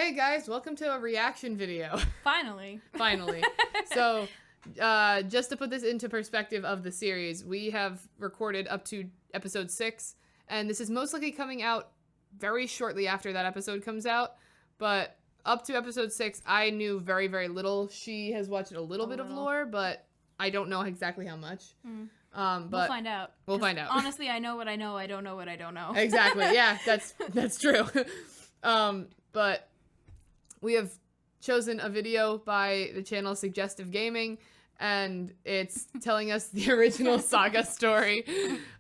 Hey guys, welcome to a reaction video. Finally. Finally. So, just to put this into perspective of the series, we have recorded up to episode 6, and this is most likely coming out very shortly after that episode comes out, but up to episode 6, I knew very, very little. She has watched a little bit of lore, but I don't know exactly how much. But we'll find out. We'll find out. Honestly, I know what I know. I don't know what I don't know. Exactly. Yeah, that's true. But we have chosen a video by the channel Suggestive Gaming, and it's telling us the original saga story,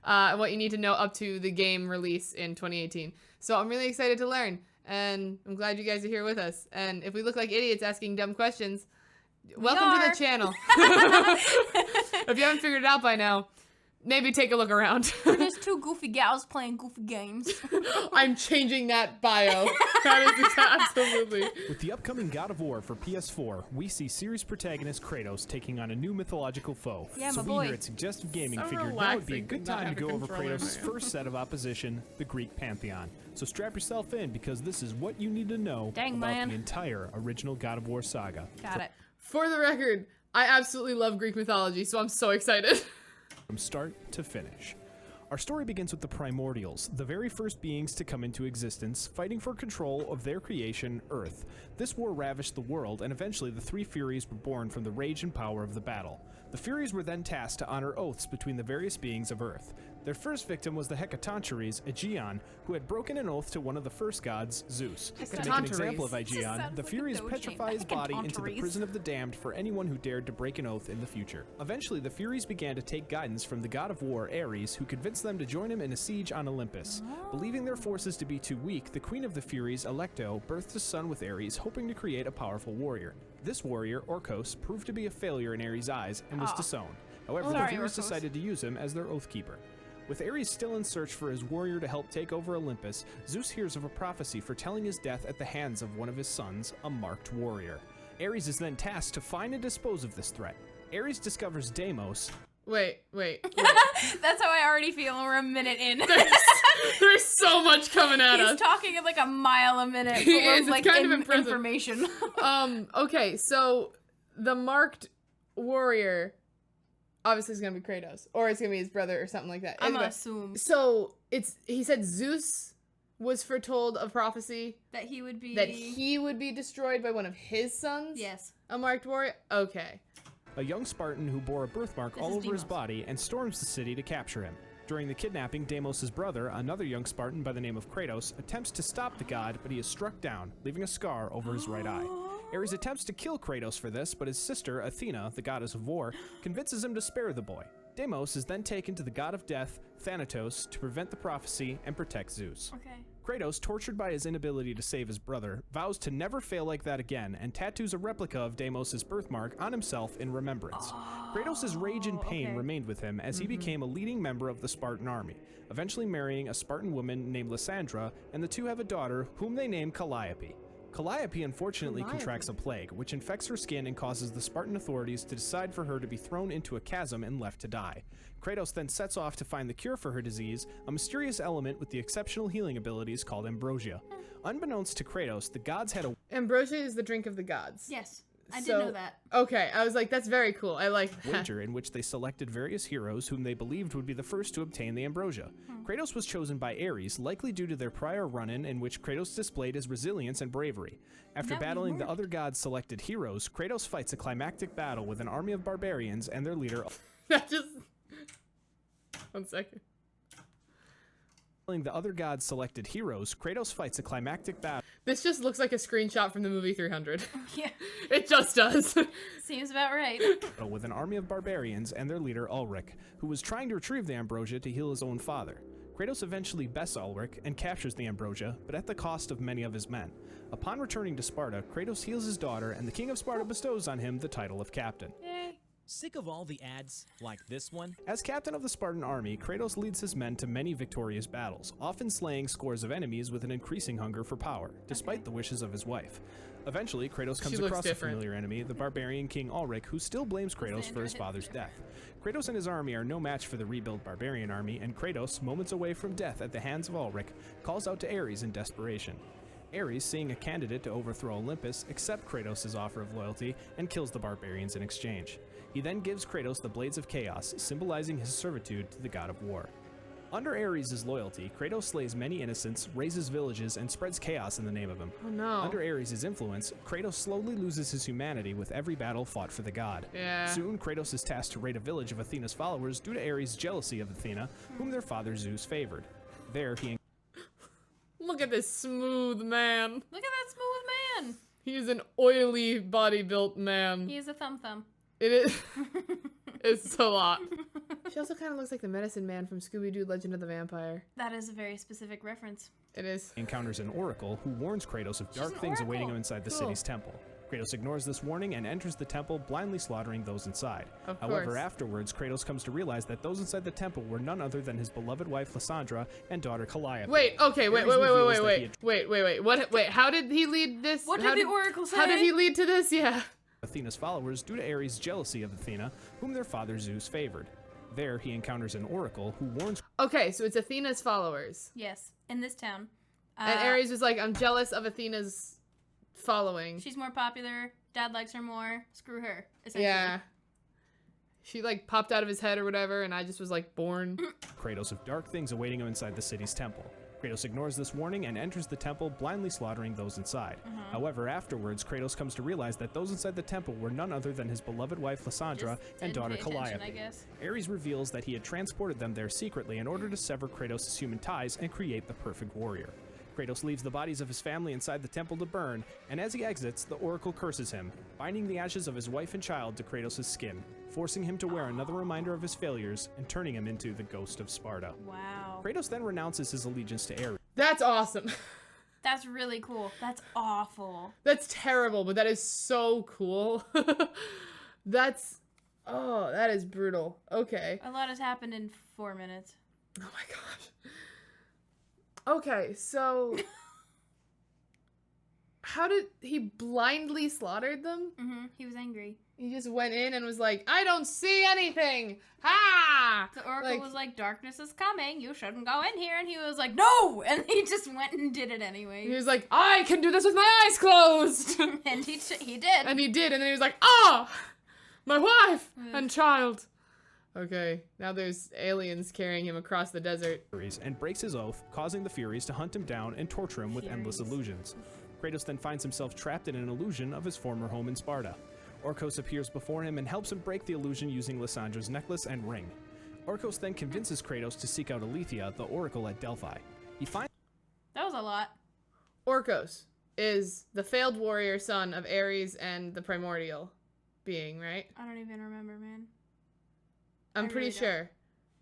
what you need to know up to the game release in 2018. So I'm really excited to learn, and I'm glad you guys are here with us. And if we look like idiots asking dumb questions, welcome to the channel. If you haven't figured it out by now, maybe take a look around. We're just two goofy gals playing goofy games. I'm changing that bio. That is absolutely. With the upcoming God of War for PS4, we see series protagonist Kratos taking on a new mythological foe. Yeah, so my we boy. here at Suggestive Gaming So figured now would be a good time to go over Kratos' first set of opposition, the Greek pantheon. So strap yourself in, because this is what you need to know about the entire original God of War saga. Got it. For the record, I absolutely love Greek mythology, so I'm so excited. From start to finish. Our story begins with the primordials, the very first beings to come into existence, fighting for control of their creation, Earth. This war ravished the world, and eventually the three Furies were born from the rage and power of the battle. The Furies were then tasked to honor oaths between the various beings of Earth. Their first victim was the Hecatoncheires, Aegeon, who had broken an oath to one of the first gods, Zeus. To make an example of Aegeon, the Furies petrify his body into the prison of the damned for anyone who dared to break an oath in the future. Eventually, the Furies began to take guidance from the god of war, Ares, who convinced them to join him in a siege on Olympus. Believing their forces to be too weak, the queen of the Furies, Alecto, birthed a son with Ares, hoping to create a powerful warrior. This warrior, Orcos, proved to be a failure in Ares' eyes and was disowned. However, the Furies decided to use him as their oath keeper. With Ares still in search for his warrior to help take over Olympus, Zeus hears of a prophecy foretelling his death at the hands of one of his sons, a marked warrior. Ares is then tasked to find and dispose of this threat. Ares discovers Deimos. Wait. That's how I already feel. We're a minute in. There's so much coming at us. He's talking at like a mile a minute. He is. Like It's kind of impressive. information. Okay, so the marked warrior obviously is gonna be Kratos, or it's gonna be his brother or something like that. I'm Anyway, gonna assume. So he said Zeus was foretold a prophecy That he would be destroyed by one of his sons. Yes. A marked warrior. Okay. A young Spartan who bore a birthmark all over his body and storms the city to capture him. During the kidnapping, Deimos' brother, another young Spartan by the name of Kratos, attempts to stop the god, but he is struck down, leaving a scar over his right eye. Ares attempts to kill Kratos for this, but his sister, Athena, the goddess of war, convinces him to spare the boy. Deimos is then taken to the god of death, Thanatos, to prevent the prophecy and protect Zeus. Okay. Kratos, tortured by his inability to save his brother, vows to never fail like that again and tattoos a replica of Deimos' birthmark on himself in remembrance. Kratos' rage and pain remained with him as he became a leading member of the Spartan army, eventually marrying a Spartan woman named Lysandra, and the two have a daughter whom they name Calliope. Calliope unfortunately contracts a plague, which infects her skin and causes the Spartan authorities to decide for her to be thrown into a chasm and left to die. Kratos then sets off to find the cure for her disease, a mysterious element with the exceptional healing abilities called ambrosia. Unbeknownst to Kratos, the gods had a Ambrosia is the drink of the gods. Yes. I did know that. Okay, I was like, that's very cool. I like that. wager in which they selected various heroes whom they believed would be the first to obtain the ambrosia. Kratos was chosen by Ares, likely due to their prior run-in in which Kratos displayed his resilience and bravery. After battling the other gods' selected heroes, Kratos fights a climactic battle with an army of barbarians and their leader. That just... 1 second. The other gods' selected heroes, Kratos fights a climactic battle. This just looks like a screenshot from the movie 300. Yeah. It just does. Seems about right. With an army of barbarians and their leader Ulrich, who was trying to retrieve the ambrosia to heal his own father. Kratos eventually bests Ulrich and captures the ambrosia, but at the cost of many of his men. Upon returning to Sparta, Kratos heals his daughter, and the king of Sparta bestows on him the title of captain. Yay. Sick of all the ads like this one? As captain of the Spartan army, Kratos leads his men to many victorious battles, often slaying scores of enemies with an increasing hunger for power, despite the wishes of his wife. Eventually, Kratos comes across a familiar enemy, the barbarian King Ulrich, who still blames Kratos for his father's death. Kratos and his army are no match for the rebuilt barbarian army, and Kratos, moments away from death at the hands of Ulrich, calls out to Ares in desperation. Ares, seeing a candidate to overthrow Olympus, accepts Kratos' offer of loyalty and kills the barbarians in exchange. He then gives Kratos the Blades of Chaos, symbolizing his servitude to the god of war. Under Ares' loyalty, Kratos slays many innocents, razes villages, and spreads chaos in the name of him. Oh no. Under Ares' influence, Kratos slowly loses his humanity with every battle fought for the god. Yeah. Soon, Kratos is tasked to raid a village of Athena's followers due to Ares' jealousy of Athena, whom their father Zeus favored. There, he Look at this smooth man. Look at that smooth man. He's an oily body-built man. He is a thumb. It is. It's a lot. She also kind of looks like the medicine man from Scooby-Doo Legend of the Vampire. That is a very specific reference. It is. encounters an oracle who warns Kratos of dark an things awaiting oracle. him inside the Cool. city's temple. Kratos ignores this warning and enters the temple, blindly slaughtering those inside. Of However, course. afterwards, Kratos comes to realize that those inside the temple were none other than his beloved wife Lysandra and daughter Calliope. Wait, okay, wait. Wait, how did he lead this? What How did the oracle say? How did he lead to this? Yeah. Athena's followers due to Ares' jealousy of Athena, whom their father Zeus favored. There, he encounters an oracle who warns Okay, so it's Athena's followers. Yes, in this town. And Ares was like, I'm jealous of Athena's following. She's more popular. Dad likes her more. Screw her. Essentially. Yeah. She like popped out of his head or whatever, and I just was like born. Kratos of dark things awaiting him inside the city's temple. Kratos ignores this warning and enters the temple, blindly slaughtering those inside. However, afterwards, Kratos comes to realize that those inside the temple were none other than his beloved wife Lysandra Just and didn't daughter pay attention, Calliope. I guess. Ares reveals that he had transported them there secretly in order to sever Kratos' human ties and create the perfect warrior. Kratos leaves the bodies of his family inside the temple to burn, and as he exits, the oracle curses him, binding the ashes of his wife and child to Kratos' skin, forcing him to wear another reminder of his failures and turning him into the ghost of Sparta. Wow. Kratos then renounces his allegiance to Ares. That's awesome. That's really cool. That's awful. That's terrible, but that is so cool. That is brutal. Okay. A lot has happened in 4 minutes. Oh my gosh. Okay, so how did he blindly slaughtered them? He was angry. He just went in and was like, I don't see anything. Ha! The oracle Like- was like, darkness is coming. You shouldn't go in here. And he was like, no! And he just went and did it anyway. He was like, I can do this with my eyes closed. And he did. And he did, and then he was like, ah! My wife and child. Okay, now there's aliens carrying him across the desert. And breaks his oath, causing the Furies to hunt him down and torture him with endless Furies. illusions. Kratos then finds himself trapped in an illusion of his former home in Sparta. Orcos appears before him and helps him break the illusion using Lysandra's necklace and ring. Orcos then convinces Kratos to seek out Aletheia, the oracle at Delphi. He finds That was a lot. Orcos is the failed warrior son of Ares and the primordial being, right? I don't even remember, man. I'm I pretty really don't. sure.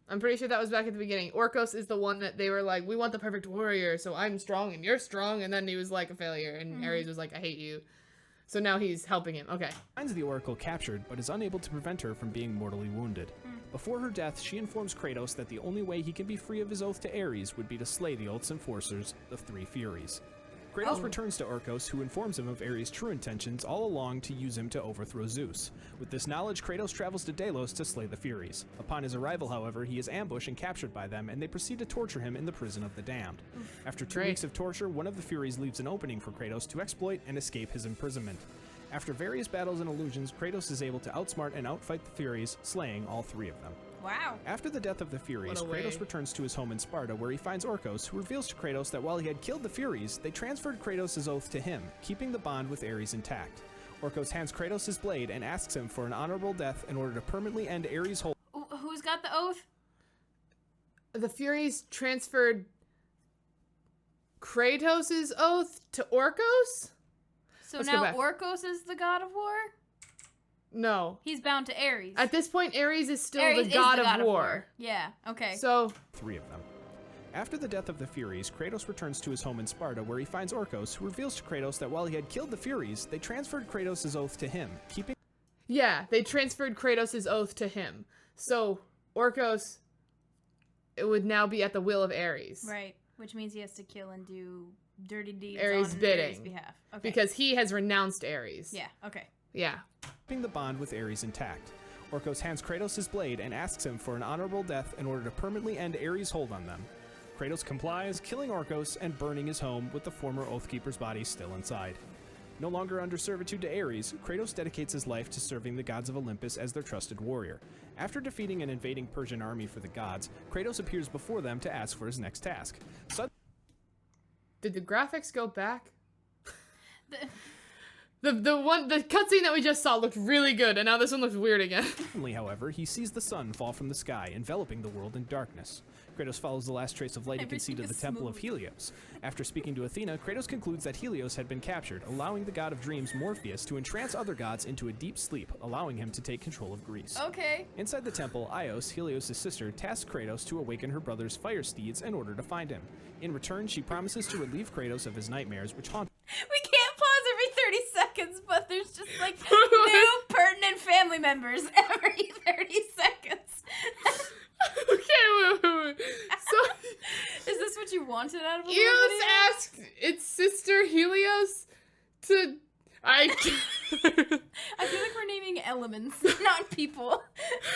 I'm pretty sure that was back at the beginning. Orcos is the one that they were like, we want the perfect warrior, so I'm strong and you're strong, and then he was like a failure, and Ares was like, I hate you. So now he's helping him. Okay. the oracle captured, but is unable to prevent her from being mortally wounded. Before her death, she informs Kratos that the only way he can be free of his oath to Ares would be to slay the oath's enforcers, the three Furies. Kratos returns to Orcos, who informs him of Ares' true intentions all along to use him to overthrow Zeus. With this knowledge, Kratos travels to Delos to slay the Furies. Upon his arrival, however, he is ambushed and captured by them, and they proceed to torture him in the prison of the damned. After 2 Great. weeks of torture, one of the Furies leaves an opening for Kratos to exploit and escape his imprisonment. After various battles and illusions, Kratos is able to outsmart and outfight the Furies, slaying all 3 of them. Wow. After the death of the Furies, What a way. Kratos returns to his home in Sparta, where he finds Orcos, who reveals to Kratos that while he had killed the Furies, they transferred Kratos' oath to him, keeping the bond with Ares intact. Orcos hands Kratos his blade and asks him for an honorable death in order to permanently end Ares' hold. Who's got the oath? The Furies transferred Kratos' oath to Orcos? So Let's go now back. Orcos is the god of war? No. He's bound to Ares. At this point, Ares is still Ares the is god of war. Yeah, okay. So, 3 of them. After the death of the Furies, Kratos returns to his home in Sparta, where he finds Orcos, who reveals to Kratos that while he had killed the Furies, they transferred Kratos' oath to him, keeping yeah, they transferred Kratos' oath to him. So, Orcos, it would now be at the will of Ares. Right, which means he has to kill and do dirty deeds Ares' on bidding. Ares' behalf. Okay. Because he has renounced Ares. Yeah, okay. Yeah. the bond with Ares intact. Orcos hands Kratos his blade and asks him for an honorable death in order to permanently end Ares' hold on them. Kratos complies, killing Orcos and burning his home with the former Oathkeeper's body still inside. No longer under servitude to Ares, Kratos dedicates his life to serving the gods of Olympus as their trusted warrior. After defeating an invading Persian army for the gods, Kratos appears before them to ask for his next task. Did the graphics go back? The cutscene that we just saw looked really good, and now this one looks weird again. Suddenly, however, he sees the sun fall from the sky, enveloping the world in darkness. Kratos follows the last trace of light he can see to the Temple of Helios. After speaking to Athena, Kratos concludes that Helios had been captured, allowing the god of dreams Morpheus to entrance other gods into a deep sleep, allowing him to take control of Greece. Okay. Inside the temple, Ios, Helios' sister, tasks Kratos to awaken her brother's fire steeds in order to find him. In return, she promises to relieve Kratos of his nightmares, which haunt. We can't pause every 30 seconds, but there's just like new pertinent family members every 30 seconds. Okay, wait. So, is this what you wanted out of a Eos asked its sister Helios to... I feel like we're naming elements, not people.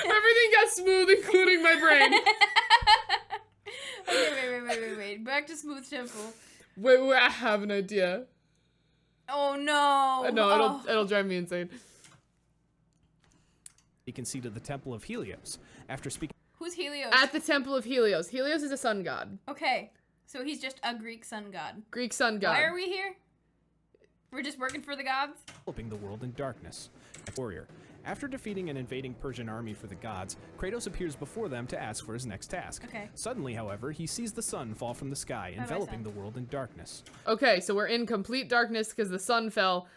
Everything got smooth, including my brain. Okay, wait. Back to Smooth Temple. Wait, I have an idea. Oh no. No, it'll drive me insane. You can see to the Temple of Helios. After speaking... Who's Helios? At the Temple of Helios. Helios is a sun god. Okay, so he's just a Greek sun god. Greek sun god. Why are we here? We're just working for the gods? Enveloping the world in darkness. Warrior. After defeating an invading Persian army for the gods, Kratos appears before them to ask for his next task. Okay. Suddenly, however, he sees the sun fall from the sky, enveloping the world in darkness. Okay, so we're in complete darkness because the sun fell.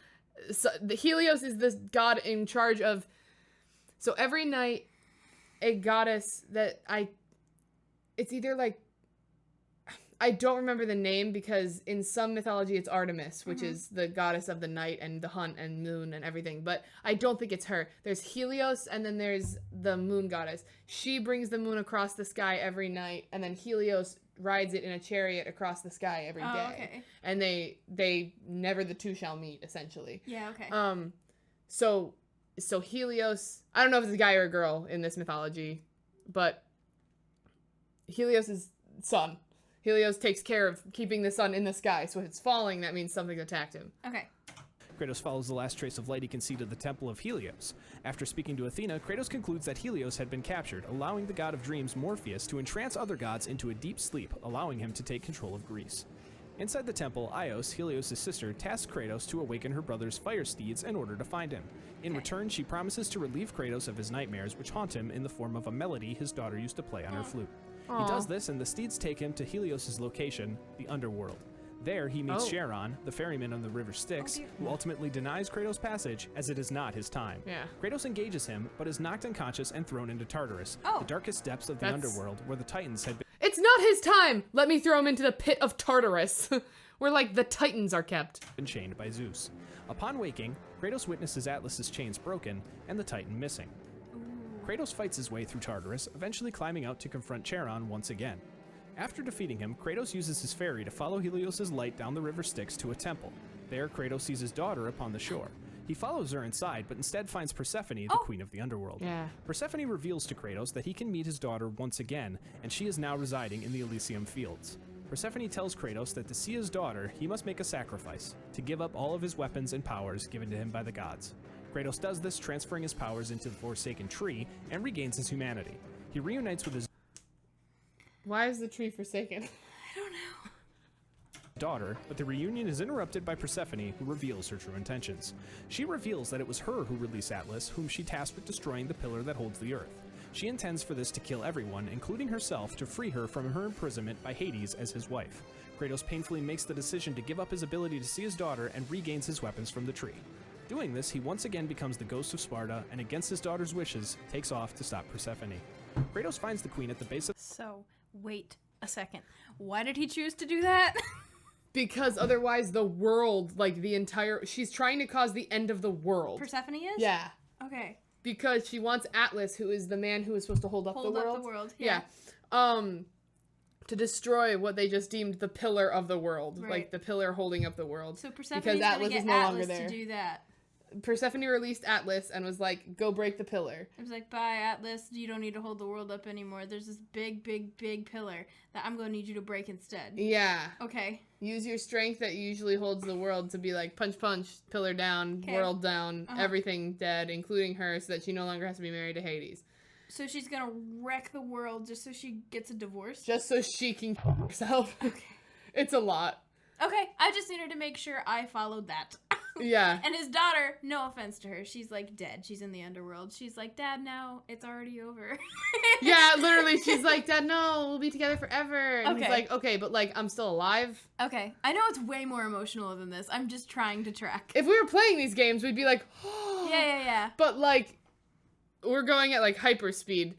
So, the Helios is this god in charge of... So every night, a goddess that it's either like, I don't remember the name because in some mythology it's Artemis, which is the goddess of the night and the hunt and moon and everything, but I don't think it's her. There's Helios and then there's the moon goddess. She brings the moon across the sky every night and then Helios rides it in a chariot across the sky every day. Okay. And they never the two shall meet, essentially. Yeah, okay. So Helios, I don't know if it's a guy or a girl in this mythology, but Helios is sun. Helios takes care of keeping the sun in the sky, so if it's falling, that means something attacked him. Okay. Kratos follows the last trace of light he can see to the Temple of Helios. After speaking to Athena, Kratos concludes that Helios had been captured, allowing the god of dreams Morpheus to entrance other gods into a deep sleep, allowing him to take control of Greece. Inside the temple, Ios, Helios' sister, tasks Kratos to awaken her brother's fire steeds in order to find him. In return, she promises to relieve Kratos of his nightmares, which haunt him in the form of a melody his daughter used to play on her flute. He does this, and the steeds take him to Helios' location, the underworld. There, he meets Charon, the ferryman on the river Styx, who ultimately denies Kratos passage, as it is not his time. Yeah. Kratos engages him, but is knocked unconscious and thrown into Tartarus, the darkest depths of the underworld, where the Titans had been... It's not his time! Let me throw him into the pit of Tartarus, where, like, the Titans are kept. ...been chained by Zeus. Upon waking, Kratos witnesses Atlas's chains broken, and the Titan missing. Kratos fights his way through Tartarus, eventually climbing out to confront Charon once again. After defeating him, Kratos uses his ferry to follow Helios' light down the river Styx to a temple. There, Kratos sees his daughter upon the shore. He follows her inside, but instead finds Persephone, the queen of the underworld. Yeah. Persephone reveals to Kratos that he can meet his daughter once again, and she is now residing in the Elysium Fields. Persephone tells Kratos that to see his daughter, he must make a sacrifice, to give up all of his weapons and powers given to him by the gods. Kratos does this, transferring his powers into the Forsaken Tree, and regains his humanity. He reunites with his Why is the tree forsaken? I don't know. daughter, but the reunion is interrupted by Persephone, who reveals her true intentions. She reveals that it was her who released Atlas, whom she tasked with destroying the pillar that holds the earth. She intends for this to kill everyone, including herself, to free her from her imprisonment by Hades as his wife. Kratos painfully makes the decision to give up his ability to see his daughter and regains his weapons from the tree. Doing this, he once again becomes the ghost of Sparta, and against his daughter's wishes, takes off to stop Persephone. Kratos finds the queen at the base of... So, wait a second. Why did he choose to do that? Because otherwise the world, like the entire... She's trying to cause the end of the world. Persephone is? Yeah. Okay. Because she wants Atlas, who is the man who is supposed to hold up the world. Hold up the world, yeah. To destroy what they just deemed the pillar of the world. Right. Like the pillar holding up the world. So Persephone's because gonna Atlas get is no Atlas longer there. to do that. Persephone released Atlas and was like, go break the pillar. It was like, bye, Atlas. You don't need to hold the world up anymore. There's this big, big, big pillar that I'm going to need you to break instead. Yeah. Okay. Use your strength that usually holds the world to be like, punch, pillar down, world down, everything dead, including her, so that she no longer has to be married to Hades. So she's going to wreck the world just so she gets a divorce? Just so she can herself. Okay. It's a lot. Okay, I just needed to make sure I followed that. Yeah. And his daughter, no offense to her, she's like dead. She's in the underworld. She's like, Dad, no, it's already over. Yeah, literally, she's like, Dad, no, we'll be together forever. And he's Okay. like, okay, but like, I'm still alive. Okay, I know it's way more emotional than this. I'm just trying to track. If we were playing these games, we'd be like, Yeah. But like, we're going at like hyper speed.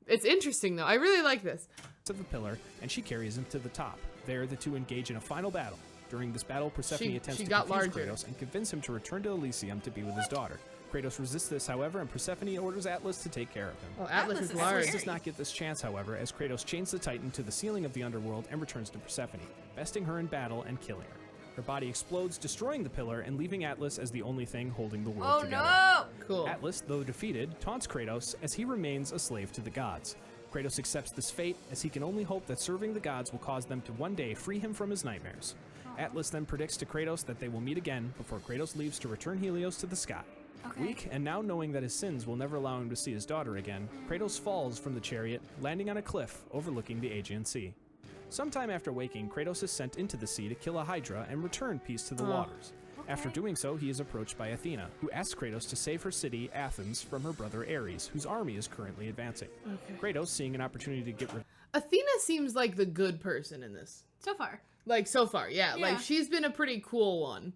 It's interesting though. I really like this. Of the pillar, and she carries him to the top. There, the two engage in a final battle. During this battle, Persephone attempts to confuse larger. Kratos and convince him to return to Elysium to be with his daughter. Kratos resists this, however, and Persephone orders Atlas to take care of him. Oh, Atlas is is large. Atlas does not get this chance, however, as Kratos chains the Titan to the ceiling of the underworld and returns to Persephone, besting her in battle and killing her. Her body explodes, destroying the pillar and leaving Atlas as the only thing holding the world Oh together. no! Cool. Atlas, though defeated, taunts Kratos as he remains a slave to the gods. Kratos accepts this fate, as he can only hope that serving the gods will cause them to one day free him from his nightmares. Atlas then predicts to Kratos that they will meet again before Kratos leaves to return Helios to the sky. Okay. Weak, and now knowing that his sins will never allow him to see his daughter again, Kratos falls from the chariot, landing on a cliff overlooking the Aegean Sea. Sometime after waking, Kratos is sent into the sea to kill a Hydra and return peace to the waters. After doing so, he is approached by Athena, who asks Kratos to save her city, Athens, from her brother Ares, whose army is currently advancing. Kratos, seeing an opportunity to get Athena seems like the good person in this. So far. Like, so far, yeah. Yeah. Like, she's been a pretty cool one.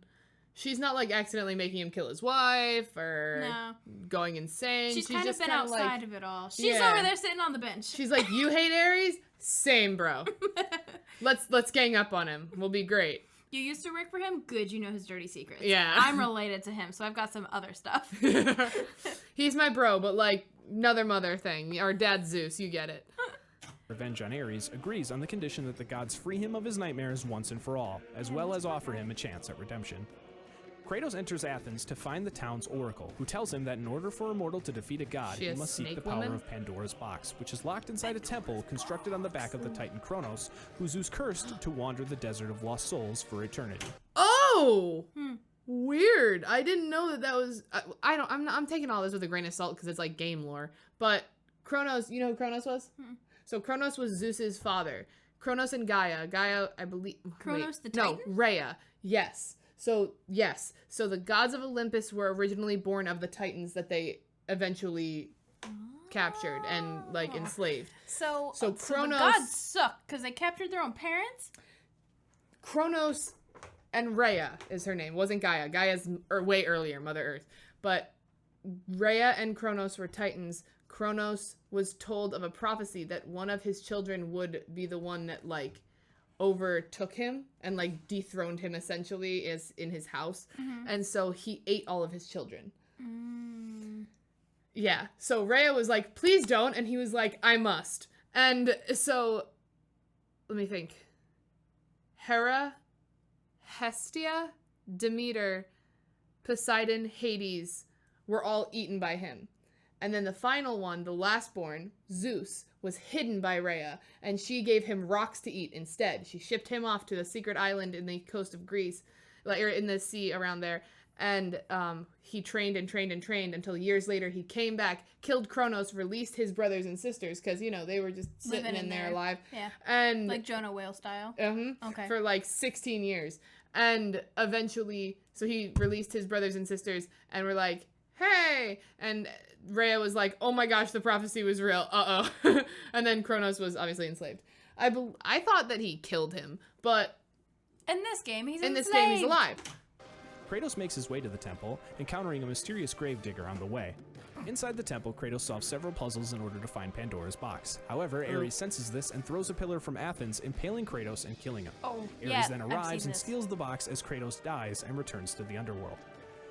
She's not, like, accidentally making him kill his wife or No. going insane. She's kind of just been kinda outside like, of it all. She's Yeah. over there sitting on the bench. She's like, you hate Ares? Same, bro. Let's gang up on him. We'll be great. You used to work for him? Good, you know his dirty secrets. Yeah. I'm related to him, so I've got some other stuff. He's my bro, but, like, another mother thing. Our dad Zeus, you get it. revenge on Ares, agrees on the condition that the gods free him of his nightmares once and for all, as well as offer him a chance at redemption. Kratos enters Athens to find the town's oracle, who tells him that in order for a mortal to defeat a god, She he a must seek the snake power woman? of Pandora's box, which is locked inside a temple constructed on the back of the titan Kronos, who Zeus cursed to wander the desert of lost souls for eternity. Oh! Weird. I didn't know that was... I'm taking all this with a grain of salt because it's like game lore. But Kronos, you know who Kronos was? So Kronos was Zeus's father. Kronos and Gaia. Gaia, I believe... Kronos the No, Titan? Rhea. Yes. So the gods of Olympus were originally born of the Titans that they eventually captured and, like, enslaved. So So the Kronos- gods suck because they captured their own parents? Kronos and Rhea is her name. Wasn't Gaia. Gaia's way earlier, Mother Earth. But Rhea and Kronos were Titans. Kronos was told of a prophecy that one of his children would be the one that, like, overtook him and, like, dethroned him, essentially, is in his house. And so he ate all of his children. Yeah. So Rhea was like, please don't. And he was like, I must. And so, let me think. Hera, Hestia, Demeter, Poseidon, Hades were all eaten by him. And then the final one, the lastborn, Zeus, was hidden by Rhea, and she gave him rocks to eat instead. She shipped him off to a secret island in the coast of Greece, like, or in the sea around there, and he trained and trained and trained until years later he came back, killed Kronos, released his brothers and sisters, because, you know, they were just sitting Living in in there there. alive. Yeah. And Like Jonah Whale style? Okay. for like 16 years. And eventually, so he released his brothers and sisters and were like, hey! And Rhea was like, oh my gosh, the prophecy was real. Uh-oh. And then Kronos was obviously enslaved. I thought that he killed him, but In this game, he's in this game, he's alive. Kratos makes his way to the temple, encountering a mysterious gravedigger on the way. Inside the temple, Kratos solves several puzzles in order to find Pandora's box. However, Ares senses this and throws a pillar from Athens, impaling Kratos and killing him. Oh, Ares yeah, then I've arrives seen and this. steals the box as Kratos dies and returns to the underworld.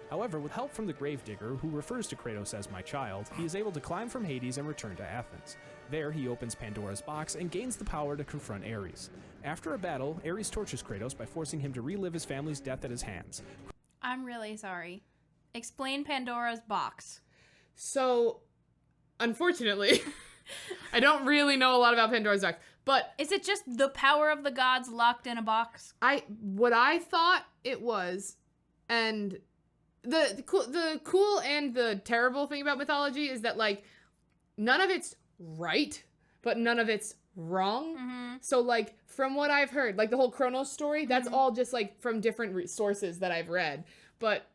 However, with help from the gravedigger, who refers to Kratos as my child, he is able to climb from Hades and return to Athens. There, he opens Pandora's box and gains the power to confront Ares. After a battle, Ares tortures Kratos by forcing him to relive his family's death at his hands. I'm really sorry. Explain Pandora's box. So, unfortunately, I don't really know a lot about Pandora's box, but Is it just the power of the gods locked in a box? what I thought it was, and the cool and the terrible thing about mythology is that, like, none of it's right, but none of it's wrong. Mm-hmm. So, like, from what I've heard, like the whole Kronos story, that's all just, like, from different sources that I've read. But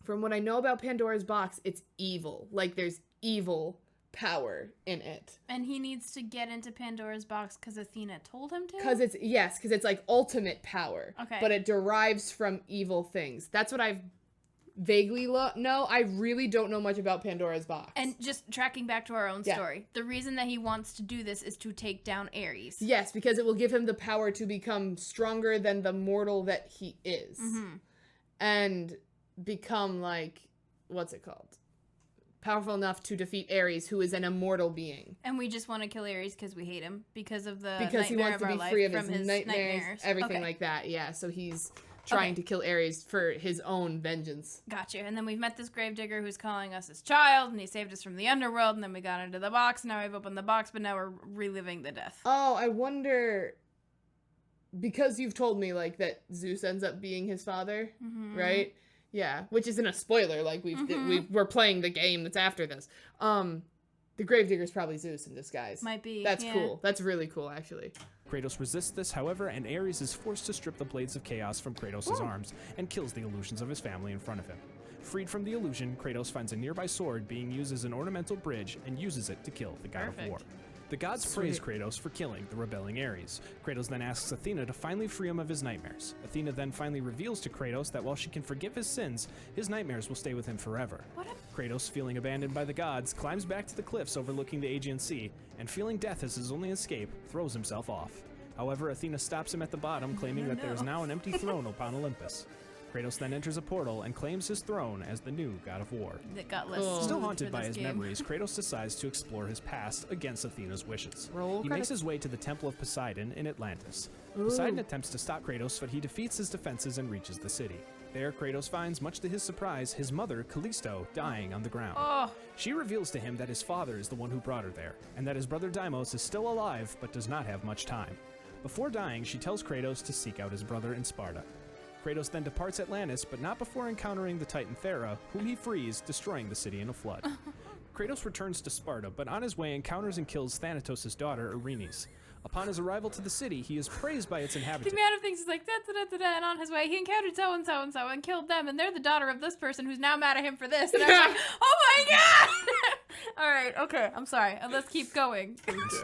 from what I know about Pandora's box, it's evil. Like, there's evil power in it. And he needs to get into Pandora's box because Athena told him to? Because it's like ultimate power. Okay. But it derives from evil things. That's what I've vaguely know. I really don't know much about Pandora's box. And just tracking back to our own story, the reason that he wants to do this is to take down Ares. Yes, because it will give him the power to become stronger than the mortal that he is. Mm-hmm. And become, like, what's it called? Powerful enough to defeat Ares, who is an immortal being. And we just want to kill Ares because we hate him because of the Because he wants to be free of his from nightmares, everything like that. Yeah, so he's trying to kill Ares for his own vengeance. Gotcha. And then we've met this gravedigger who's calling us his child, and he saved us from the underworld, and then we got into the box, now we've opened the box, but now we're reliving the death. Oh, I wonder, because you've told me, like, that Zeus ends up being his father, right? Yeah, which isn't a spoiler, like, we're playing the game that's after this. The gravedigger's probably Zeus in disguise. Might be, That's cool. That's really cool, actually. Kratos resists this, however, and Ares is forced to strip the Blades of Chaos from Kratos' arms and kills the illusions of his family in front of him. Freed from the illusion, Kratos finds a nearby sword being used as an ornamental bridge and uses it to kill the god of war. The gods praise Kratos for killing the rebelling Ares. Kratos then asks Athena to finally free him of his nightmares. Athena then finally reveals to Kratos that while she can forgive his sins, his nightmares will stay with him forever. Kratos, feeling abandoned by the gods, climbs back to the cliffs overlooking the Aegean Sea, and feeling death as his only escape, throws himself off. However, Athena stops him at the bottom, claiming that there is now an empty throne upon Olympus. Kratos then enters a portal and claims his throne as the new god of war. That got less Still haunted by his memories, Kratos decides to explore his past against Athena's wishes. He makes his way to the Temple of Poseidon in Atlantis. Poseidon attempts to stop Kratos, but he defeats his defenses and reaches the city. There, Kratos finds, much to his surprise, his mother, Callisto, dying on the ground. She reveals to him that his father is the one who brought her there, and that his brother Deimos is still alive but does not have much time. Before dying, she tells Kratos to seek out his brother in Sparta. Kratos then departs Atlantis, but not before encountering the Titan Thera, whom he frees, destroying the city in a flood. Kratos returns to Sparta, but on his way encounters and kills Thanatos' daughter, Erinis. Upon his arrival to the city, he is praised by its inhabitants. The amount of things is like, da-da-da-da-da, and on his way, he encountered so-and-so and killed them, and they're the daughter of this person who's now mad at him for this. And I was like, oh my god! All right, okay, I'm sorry. Let's keep going.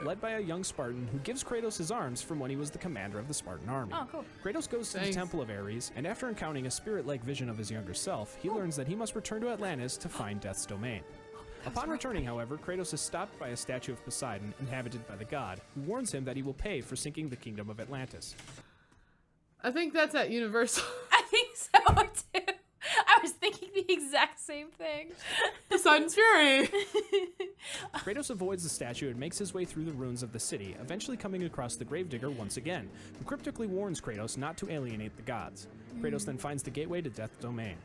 Led by a young Spartan who gives Kratos his arms from when he was the commander of the Spartan army. Oh, cool. Kratos goes to the Temple of Ares, and after encountering a spirit-like vision of his younger self, he learns that he must return to Atlantis to find Death's domain. Upon returning, however, Kratos is stopped by a statue of Poseidon, inhabited by the god, who warns him that he will pay for sinking the kingdom of Atlantis. I think that's at Universal. I think so, too. I was thinking the exact same thing. Poseidon's Fury! Kratos avoids the statue and makes his way through the ruins of the city, eventually coming across the Gravedigger once again, who cryptically warns Kratos not to alienate the gods. Kratos then finds the gateway to Death's domain.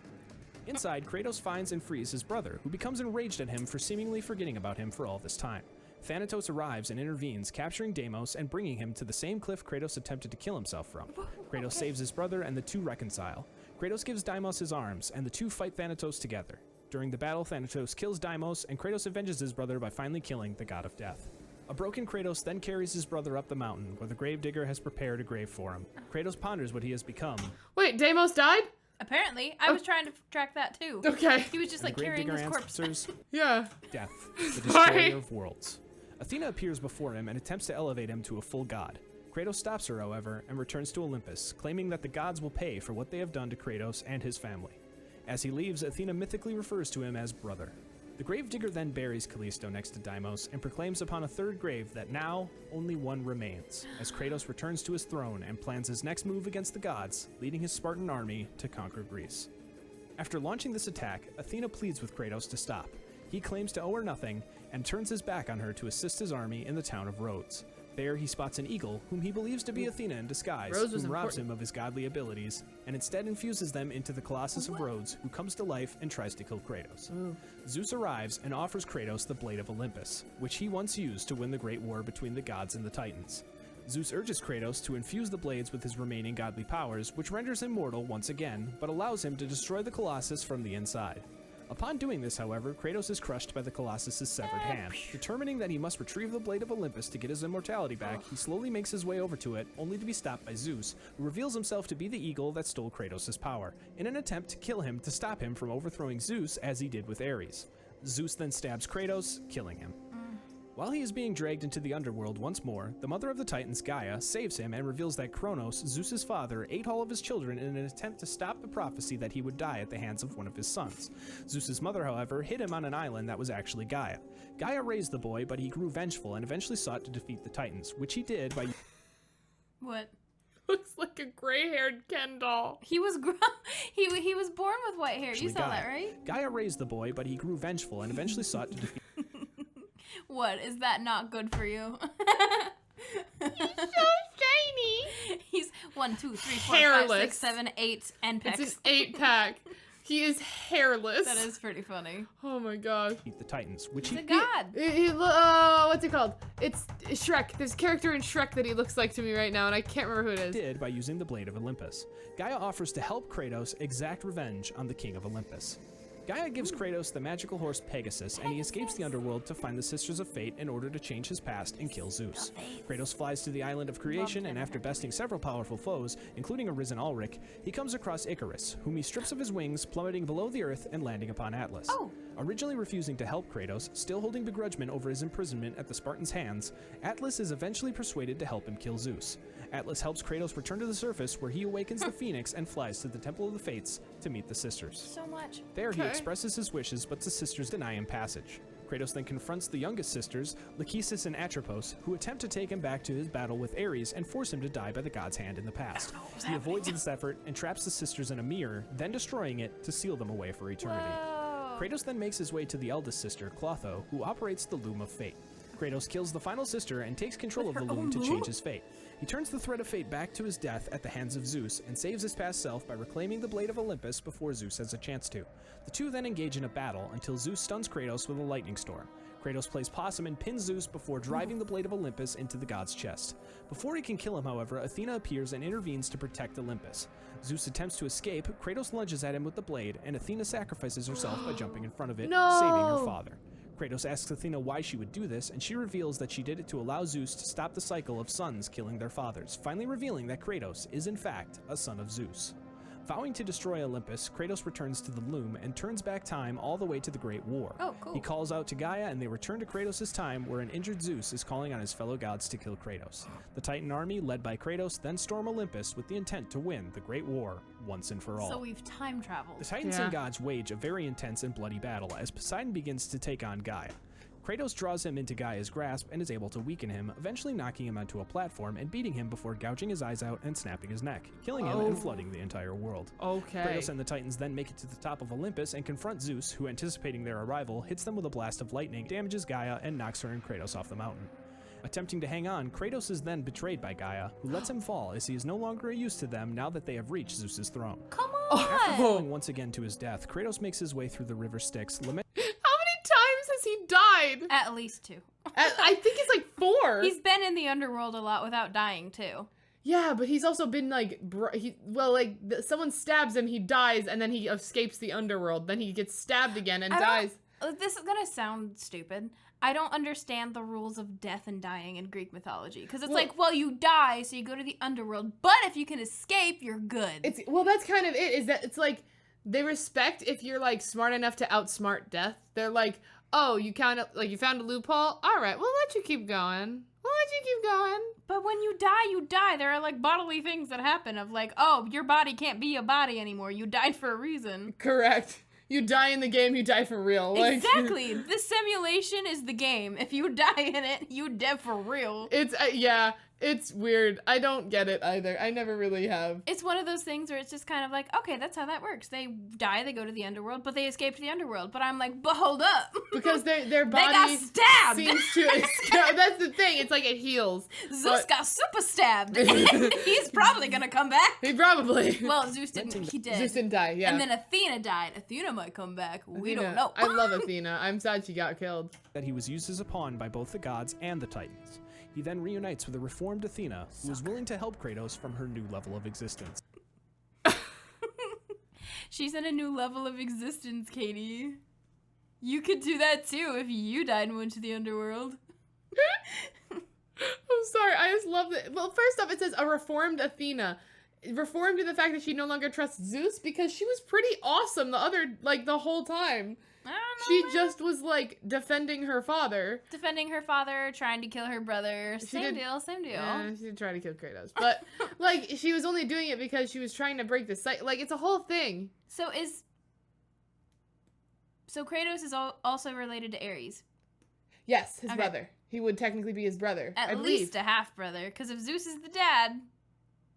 Inside, Kratos finds and frees his brother, who becomes enraged at him for seemingly forgetting about him for all this time. Thanatos arrives and intervenes, capturing Deimos and bringing him to the same cliff Kratos attempted to kill himself from. Kratos saves his brother and the two reconcile. Kratos gives Deimos his arms, and the two fight Thanatos together. During the battle, Thanatos kills Deimos, and Kratos avenges his brother by finally killing the god of death. A broken Kratos then carries his brother up the mountain, where the Gravedigger has prepared a grave for him. Kratos ponders what he has become. Wait, Deimos died? Apparently. I was trying to track that, too. Okay. He was just, like, carrying his corpse. Answers, Yeah. Death, the destroyer of worlds. Athena appears before him and attempts to elevate him to a full god. Kratos stops her, however, and returns to Olympus, claiming that the gods will pay for what they have done to Kratos and his family. As he leaves, Athena mythically refers to him as brother. The Gravedigger then buries Callisto next to Deimos and proclaims upon a third grave that now only one remains, as Kratos returns to his throne and plans his next move against the gods, leading his Spartan army to conquer Greece. After launching this attack, Athena pleads with Kratos to stop. He claims to owe her nothing and turns his back on her to assist his army in the town of Rhodes. There, he spots an eagle, whom he believes to be Athena in disguise, Rose was who robs important. him of his godly abilities, and instead infuses them into the Colossus of Rhodes, who comes to life and tries to kill Kratos. Zeus arrives and offers Kratos the Blade of Olympus, which he once used to win the great war between the gods and the Titans. Zeus urges Kratos to infuse the blades with his remaining godly powers, which renders him mortal once again, but allows him to destroy the Colossus from the inside. Upon doing this, however, Kratos is crushed by the Colossus' severed hand. Determining that he must retrieve the Blade of Olympus to get his immortality back, he slowly makes his way over to it, only to be stopped by Zeus, who reveals himself to be the eagle that stole Kratos' power, in an attempt to kill him to stop him from overthrowing Zeus as he did with Ares. Zeus then stabs Kratos, killing him. While he is being dragged into the underworld once more, the mother of the Titans, Gaia, saves him and reveals that Kronos, Zeus's father, ate all of his children in an attempt to stop the prophecy that he would die at the hands of one of his sons. Zeus's mother, however, hid him on an island that was actually Gaia. Gaia raised the boy, but he grew vengeful and eventually sought to defeat the Titans, which he did by... What? Looks like a gray-haired Ken doll. He was he was born with white hair. You saw that, right? Gaia raised the boy, but he grew vengeful and eventually sought to defeat... What? Is that not good for you? He's so shiny. He's 1, 2, 3, 4, Hairless. 5, 6, 7, 8, and pecs. It's an 8-pack. He is hairless. That is pretty funny. Oh my god. the Titans, which He's he... a god. What's it called? It's Shrek. There's a character in Shrek that he looks like to me right now, and I can't remember who it is. did by using the Blade of Olympus. Gaia offers to help Kratos exact revenge on the King of Olympus. Gaia gives Kratos the magical horse Pegasus, and he escapes the underworld to find the Sisters of Fate in order to change his past and kill Zeus. Kratos flies to the Island of Creation, and after besting several powerful foes, including a risen Ulrich, he comes across Icarus, whom he strips of his wings, plummeting below the earth and landing upon Atlas. Originally refusing to help Kratos, still holding begrudgment over his imprisonment at the Spartans' hands, Atlas is eventually persuaded to help him kill Zeus. Atlas helps Kratos return to the surface, where he awakens the Phoenix and flies to the Temple of the Fates to meet the sisters. So much. There, he Okay. expresses his wishes, but the sisters deny him passage. Kratos then confronts the youngest sisters, Lachesis and Atropos, who attempt to take him back to his battle with Ares and force him to die by the god's hand in the past. He avoids this effort and traps the sisters in a mirror, then destroying it to seal them away for eternity. Whoa. Kratos then makes his way to the eldest sister, Clotho, who operates the Loom of Fate. Kratos kills the final sister and takes control of the loom to change his fate. He turns the thread of fate back to his death at the hands of Zeus and saves his past self by reclaiming the Blade of Olympus before Zeus has a chance to. The two then engage in a battle until Zeus stuns Kratos with a lightning storm. Kratos plays possum and pins Zeus before driving the Blade of Olympus into the god's chest. Before he can kill him, however, Athena appears and intervenes to protect Olympus. Zeus attempts to escape, Kratos lunges at him with the blade, and Athena sacrifices herself by jumping in front of it, No! saving her father. Kratos asks Athena why she would do this, and she reveals that she did it to allow Zeus to stop the cycle of sons killing their fathers, finally revealing that Kratos is in fact a son of Zeus. Vowing to destroy Olympus, Kratos returns to the loom and turns back time all the way to the Great War. Oh, cool. He calls out to Gaia, and they return to Kratos' time, where an injured Zeus is calling on his fellow gods to kill Kratos. The Titan army, led by Kratos, then storm Olympus with the intent to win the Great War once and for all. So we've time traveled. The Titans Yeah. and gods wage a very intense and bloody battle as Poseidon begins to take on Gaia. Kratos draws him into Gaia's grasp and is able to weaken him, eventually knocking him onto a platform and beating him before gouging his eyes out and snapping his neck, killing him and flooding the entire world. Okay. Kratos and the Titans then make it to the top of Olympus and confront Zeus, who, anticipating their arrival, hits them with a blast of lightning, damages Gaia, and knocks her and Kratos off the mountain. Attempting to hang on, Kratos is then betrayed by Gaia, who lets him fall as he is no longer a use to them now that they have reached Zeus's throne. Come After on. falling once again to his death, Kratos makes his way through the river Styx, How many times has he died? At least 2. I think it's like 4. He's been in the underworld a lot without dying too. Yeah, but he's also been like, someone stabs him, he dies, and then he escapes the underworld. Then he gets stabbed again and dies. This is gonna sound stupid. I don't understand the rules of death and dying in Greek mythology. Because it's you die, so you go to the underworld. But if you can escape, you're good. That's kind of it. Is that it's like they respect if you're like smart enough to outsmart death. They're like, oh, you found a loophole. All right, we'll let you keep going. But when you die, you die. There are like bodily things that happen of like, oh, your body can't be a body anymore. You died for a reason. Correct. You die in the game, you die for real. Exactly. The simulation is the game. If you die in it, you dead for real. It's yeah. It's weird. I don't get it either. I never really have. It's one of those things where it's just kind of like, okay, that's how that works. They die, they go to the underworld, but they escape to the underworld. But I'm like, but hold up. Because their body they got stabbed. seems to... That's the thing. It's like it heals. Zeus got super stabbed. He's probably going to come back. He probably... Well, Zeus didn't. He did. Zeus didn't die, yeah. And then Athena died. Athena might come back. We don't Athena. know. I love Athena. I'm sad she got killed. That he was used as a pawn by both the gods and the Titans. He then reunites with a reformed Athena, who is willing to help Kratos from her new level of existence. She's in a new level of existence, Katie. You could do that too if you died and went to the underworld. I'm sorry. I just love it. Well, first off, it says a reformed Athena. Reformed in the fact that she no longer trusts Zeus because she was pretty awesome the whole time. I don't know, She man. just was defending her father. Defending her father, trying to kill her brother. Same deal. Yeah, she did try to kill Kratos. But, she was only doing it because she was trying to break the cycle. It's a whole thing. So Kratos is also related to Ares. Yes, his Okay. brother. He would technically be his brother. At I least believe. a half-brother. Because if Zeus is the dad,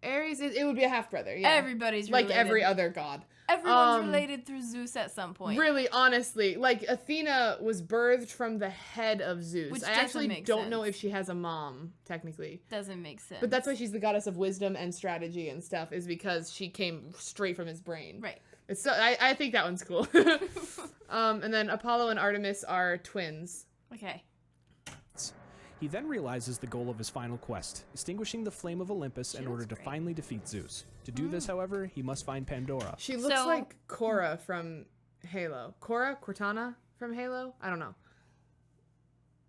Ares, it would be a half-brother, yeah. everybody's related. Like every other god. Everyone's related through Zeus at some point. Really, honestly, Athena was birthed from the head of Zeus. Which I doesn't actually make don't know sense. if she has a mom, technically. Doesn't make sense. But that's why she's the goddess of wisdom and strategy and stuff, is because she came straight from his brain. Right. It's so I think that one's cool. And then Apollo and Artemis are twins. Okay. He then realizes the goal of his final quest, extinguishing the flame of Olympus in order to great. finally defeat Zeus. To do this, however, he must find Pandora. She looks So- like Korra from Halo. Cortana from Halo? I don't know.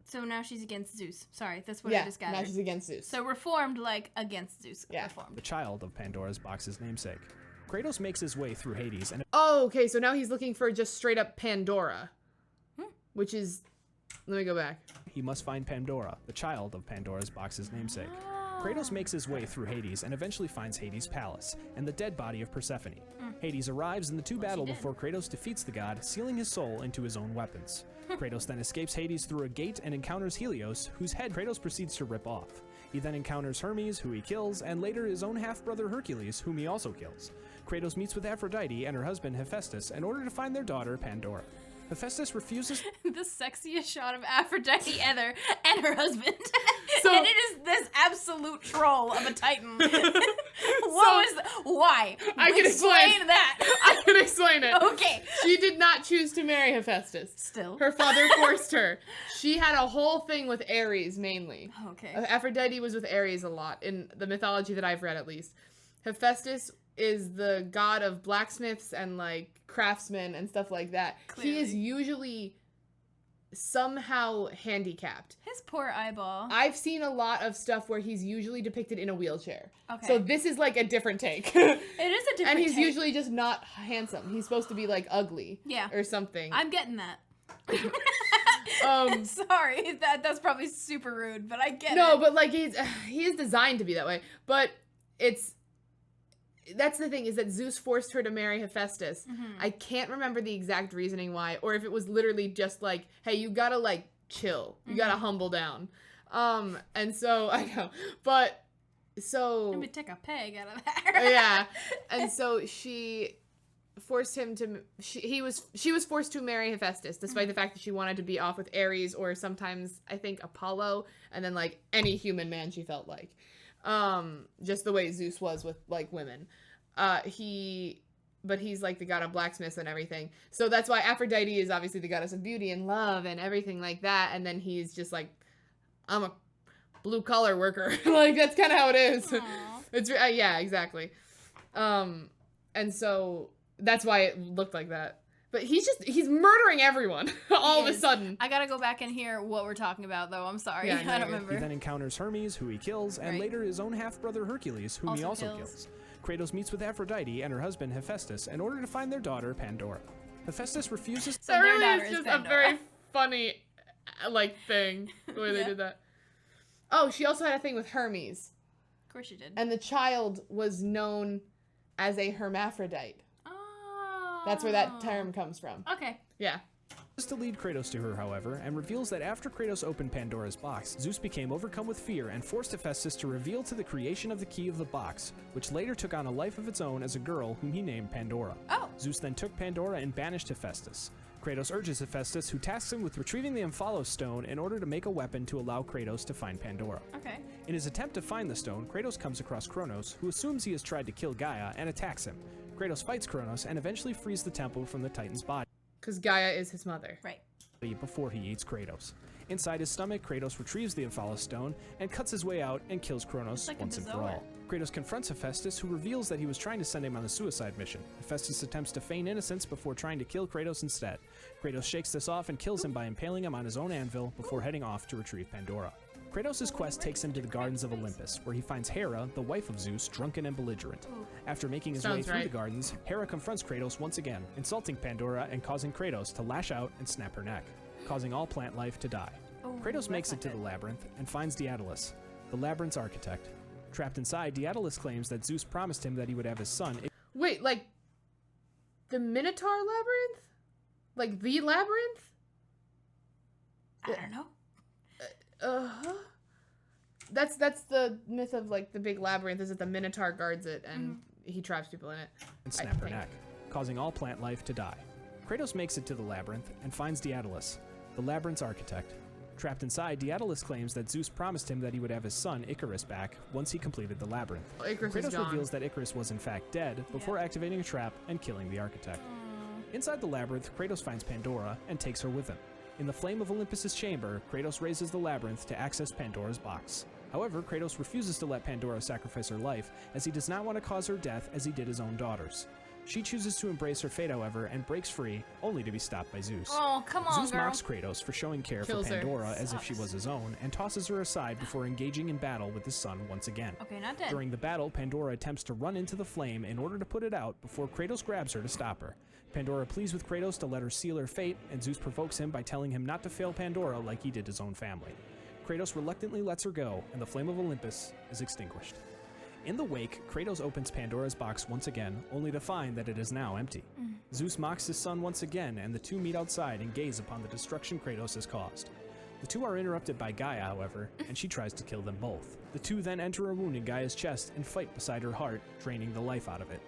So now she's against Zeus. Sorry, that's what I just now gathered. she's against Zeus. So reformed against Zeus. Yeah. The Reformed. child of Pandora's box's namesake. Kratos makes his way through Hades and Oh, okay, so now he's looking for just straight up Pandora. Which is... Let me go back. he must find Pandora, the child of Pandora's box's namesake. Kratos makes his way through Hades and eventually finds Hades' palace and the dead body of Persephone. Hades arrives and the two battle before Kratos defeats the god, sealing his soul into his own weapons. Kratos then escapes Hades through a gate and encounters Helios, whose head Kratos proceeds to rip off. He then encounters Hermes, who he kills, and later his own half-brother Hercules, whom he also kills. Kratos meets with Aphrodite and her husband Hephaestus in order to find their daughter Pandora. Hephaestus refuses The sexiest shot of Aphrodite ever and her husband. So- and it is this absolute troll of a titan. Why? I can explain. that. I can explain it. Okay. She did not choose to marry Hephaestus. Still. Her father forced her. She had a whole thing with Ares, mainly. Okay. Aphrodite was with Ares a lot, in the mythology that I've read, at least. Hephaestus is the god of blacksmiths and, craftsmen and stuff like that. He is Clearly. usually somehow handicapped. His poor eyeball. I've seen a lot of stuff where he's usually depicted in a wheelchair. Okay. So this is, a different take. It is a different And he's take. usually just not handsome. He's supposed to be, ugly. Yeah. Or something. I'm getting that. Um, Sorry, that's probably super rude, but I get No, it. but he is designed to be that way. But that's the thing, is that Zeus forced her to marry Hephaestus. I can't remember the exact reasoning why, or if it was literally just hey, you gotta chill. You gotta humble down. And so I know, but so Let me take a peg out of that. yeah, and so she forced him to. She was forced to marry Hephaestus, despite the fact that she wanted to be off with Ares or sometimes I think Apollo, and then any human man she felt like. Just the way Zeus was with women. But he's the god of blacksmiths and everything. So that's why Aphrodite is obviously the goddess of beauty and love and everything like that. And then he's just I'm a blue collar worker. That's kind of how it is. Aw. It's yeah, exactly. And so that's why it looked like that. But he's murdering everyone all of a is. sudden. I gotta go back and hear what we're talking about, though. I'm sorry. Yeah, no, I you're don't good. remember. He then encounters Hermes, who he kills, and Right. later his own half-brother Hercules, whom he Also also kills. kills. Kratos meets with Aphrodite and her husband Hephaestus in order to find their daughter Pandora. Hephaestus refuses So That their really daughter is is just a Pandora. very funny, thing, the way they Yeah. did that. Oh, she also had a thing with Hermes. Of course you did. And the child was known as a hermaphrodite. Oh. That's where that term comes from. Okay. Yeah. To lead Kratos to her, however, and reveals that after Kratos opened Pandora's box, Zeus became overcome with fear and forced Hephaestus to reveal to the creation of the key of the box, which later took on a life of its own as a girl whom he named Pandora. Oh. Zeus then took Pandora and banished Hephaestus. Kratos urges Hephaestus, who tasks him with retrieving the Omphalos stone in order to make a weapon to allow Kratos to find Pandora. Okay. In his attempt to find the stone, Kratos comes across Kronos, who assumes he has tried to kill Gaia and attacks him. Kratos fights Kronos and eventually frees the temple from the Titan's body. Because Gaia is his mother. Right. Before he eats Kratos. Inside his stomach, Kratos retrieves the Omphalos stone and cuts his way out and kills Kronos like once and for all. Kratos confronts Hephaestus, who reveals that he was trying to send him on a suicide mission. Hephaestus attempts to feign innocence before trying to kill Kratos instead. Kratos shakes this off and kills him by impaling him on his own anvil before heading off to retrieve Pandora. Kratos' quest takes him to the gardens of Olympus, where he finds Hera, the wife of Zeus, drunken and belligerent. After making his way through the gardens, Hera confronts Kratos once again, insulting Pandora and causing Kratos to lash out and snap her neck, causing all plant life to die. Kratos makes it to the labyrinth and finds Daedalus, the labyrinth's architect. Trapped inside, Daedalus claims that Zeus promised him that he would have his son. Wait, like the Minotaur labyrinth? Like the labyrinth? I don't know. Uh-huh. That's the myth of like the big labyrinth, is that the Minotaur guards it and he traps people in it. And snap her neck, causing all plant life to die. Kratos makes it to the labyrinth and finds Daedalus, the labyrinth's architect. Trapped inside, Daedalus claims that Zeus promised him that he would have his son Icarus back once he completed the labyrinth. Icarus is Kratos gone. reveals that Icarus was in fact dead before activating a trap and killing the architect. Inside the labyrinth, Kratos finds Pandora and takes her with him. In the flame of Olympus's chamber, Kratos raises the labyrinth to access Pandora's box. However, Kratos refuses to let Pandora sacrifice her life, as he does not want to cause her death as he did his own daughters. She chooses to embrace her fate, however, and breaks free, only to be stopped by Zeus. Oh, come on, Zeus girl. mocks Kratos for showing care Kills for her. Pandora as if she was his own, and tosses her aside before engaging in battle with his son once again. Okay, not dead. During the battle, Pandora attempts to run into the flame in order to put it out before Kratos grabs her to stop her. Pandora pleads with Kratos to let her seal her fate, and Zeus provokes him by telling him not to fail Pandora like he did his own family. Kratos reluctantly lets her go, and the flame of Olympus is extinguished. In the wake, Kratos opens Pandora's box once again, only to find that it is now empty. Zeus mocks his son once again, and the two meet outside and gaze upon the destruction Kratos has caused. The two are interrupted by Gaia, however, and she tries to kill them both. The two then enter a wound in Gaia's chest and fight beside her heart, draining the life out of it.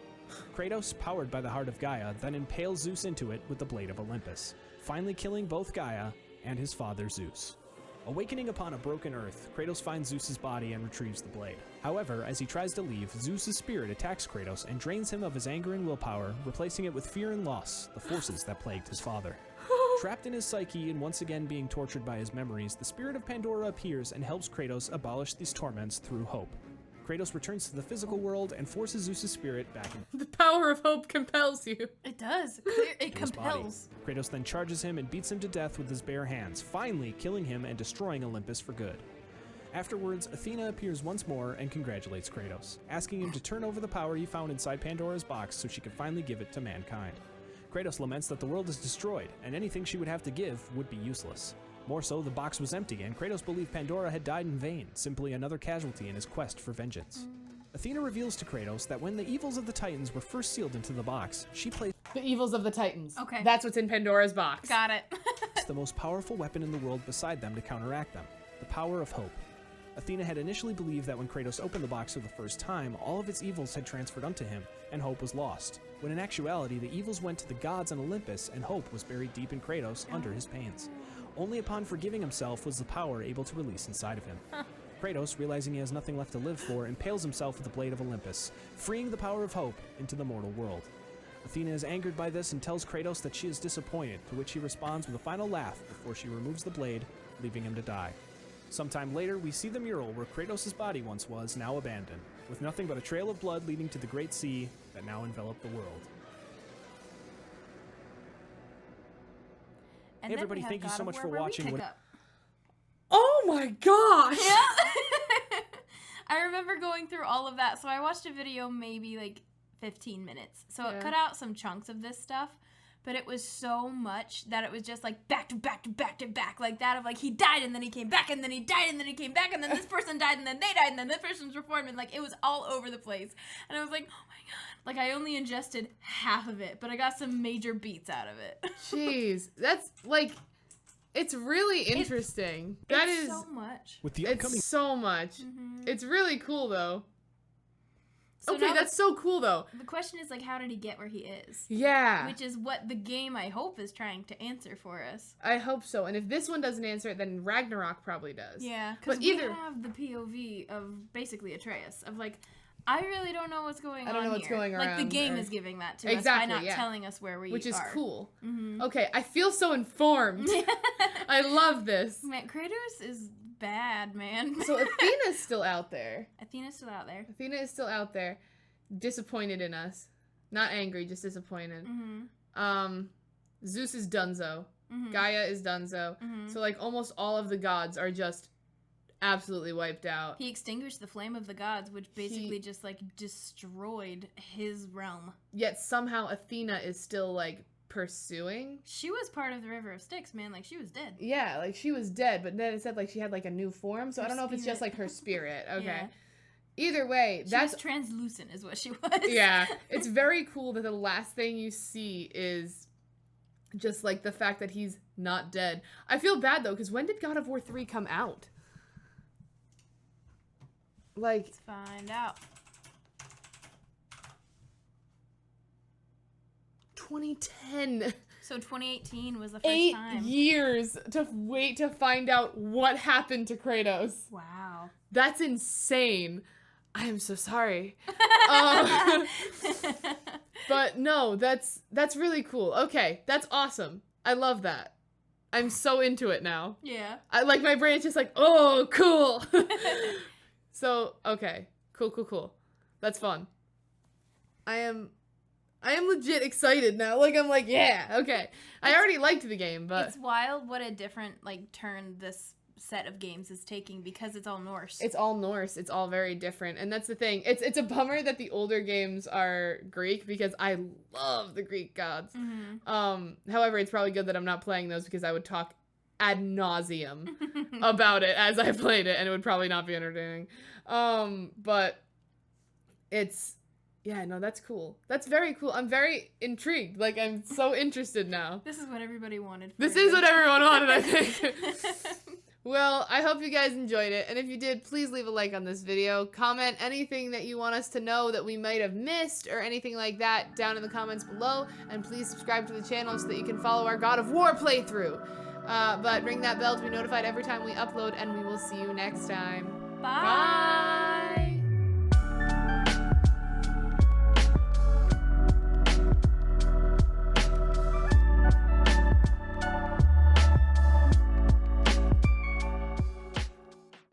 Kratos, powered by the heart of Gaia, then impales Zeus into it with the blade of Olympus, finally killing both Gaia and his father Zeus. Awakening upon a broken earth, Kratos finds Zeus's body and retrieves the blade. However, as he tries to leave, Zeus's spirit attacks Kratos and drains him of his anger and willpower, replacing it with fear and loss, the forces that plagued his father. Trapped in his psyche and once again being tortured by his memories, the spirit of Pandora appears and helps Kratos abolish these torments through hope. Kratos returns to the physical world and forces Zeus's spirit back in The power of hope compels you. It does. It his body. compels. Kratos then charges him and beats him to death with his bare hands, finally killing him and destroying Olympus for good. Afterwards, Athena appears once more and congratulates Kratos, asking him to turn over the power he found inside Pandora's box so she could finally give it to mankind. Kratos laments that the world is destroyed, and anything she would have to give would be useless. More so, the box was empty, and Kratos believed Pandora had died in vain, simply another casualty in his quest for vengeance. Athena reveals to Kratos that when the evils of the Titans were first sealed into the box, she placed The evils of the Titans. Okay. That's what's in Pandora's box. Got it. the most powerful weapon in the world beside them to counteract them, the power of hope. Athena had initially believed that when Kratos opened the box for the first time, all of its evils had transferred unto him, and hope was lost, when in actuality the evils went to the gods on Olympus, and hope was buried deep in Kratos under his pains. Only upon forgiving himself was the power able to release inside of him. Kratos, realizing he has nothing left to live for, impales himself with the blade of Olympus, freeing the power of hope into the mortal world. Athena is angered by this and tells Kratos that she is disappointed, to which he responds with a final laugh before she removes the blade, leaving him to die. Sometime later, we see the mural where Kratos' body once was, now abandoned, with nothing but a trail of blood leading to the great sea that now enveloped the world. And Hey then everybody, we have thank you God so of much War for where we watching. pick What- up. Oh my gosh! Yeah. I remember going through all of that. So I watched a video maybe like 15 minutes. So Yeah. it cut out some chunks of this stuff. but it was so much that it was just like back to back to back to back, like that of like he died and then he came back and then he died and then he came back and then this person died and then they died and then this person's reformed, and like it was all over the place. And I was like, oh my god, like I only ingested half of it, but I got some major beats out of it. Jeez, that's like, it's really interesting. It's so much. With the upcoming It's so much. It's really cool though. So Okay, now that's so cool though. the question is like, how did he get where he is? Yeah. Which is what the game, I hope, is trying to answer for us. I hope so. And if this one doesn't answer it, then Ragnarok probably does. Yeah, because But we either- have the POV of basically Atreus, of like, I really don't know what's going on I don't know what's here. going Like, the around, game or- is giving that to us Exactly, by not yeah. telling us where we Which is are. cool. Mm-hmm. Okay, I feel so informed. I love this. Man, Kratos is bad, man. So Athena's still out there. Athena's still out there. Athena is still out there. Disappointed in us. Not angry, just disappointed. Mm-hmm. Zeus is donezo. Mm-hmm. Gaia is donezo. Mm-hmm. So like almost all of the gods are just absolutely wiped out. He extinguished the flame of the gods, which basically just like destroyed his realm. Yet somehow Athena is still like pursuing. She was part of the River of Styx, man. Like, she was dead. Yeah, like she was dead, but then it said like she had like a new form. So Her I don't know if it's just spirit. like her spirit. Okay. Yeah. Either way, She that's was translucent is what she was. yeah. It's very cool that the last thing you see is just like the fact that he's not dead. I feel bad though, because when did God of War 3 come out? Like, Let's find out. 2010. So 2018 was the first 8 time. years to wait to find out what happened to Kratos. Wow. That's insane. I am so sorry. But no, that's really cool. Okay, that's awesome. I love that. I'm so into it now. Yeah. I like my brain is just like, oh, cool. So, okay. Cool. That's fun. I am legit excited now. Like, I'm like, yeah, okay. I already liked the game, but It's wild what a different like turn this set of games is taking because it's all Norse. it's all Norse. It's all very different. And that's the thing. It's a bummer that the older games are Greek because I love the Greek gods. Mm-hmm. However, it's probably good that I'm not playing those because I would talk ad nauseum about it as I played it, and it would probably not be entertaining. But it's, yeah, no, that's cool. That's very cool. I'm very intrigued. Like, I'm so interested now. This is what everybody wanted. This is what everyone wanted, I think. Well, I hope you guys enjoyed it, and if you did, please leave a like on this video. Comment anything that you want us to know that we might have missed or anything like that down in the comments below, and please subscribe to the channel so that you can follow our God of War playthrough. But ring that bell to be notified every time we upload, and we will see you next time. Bye.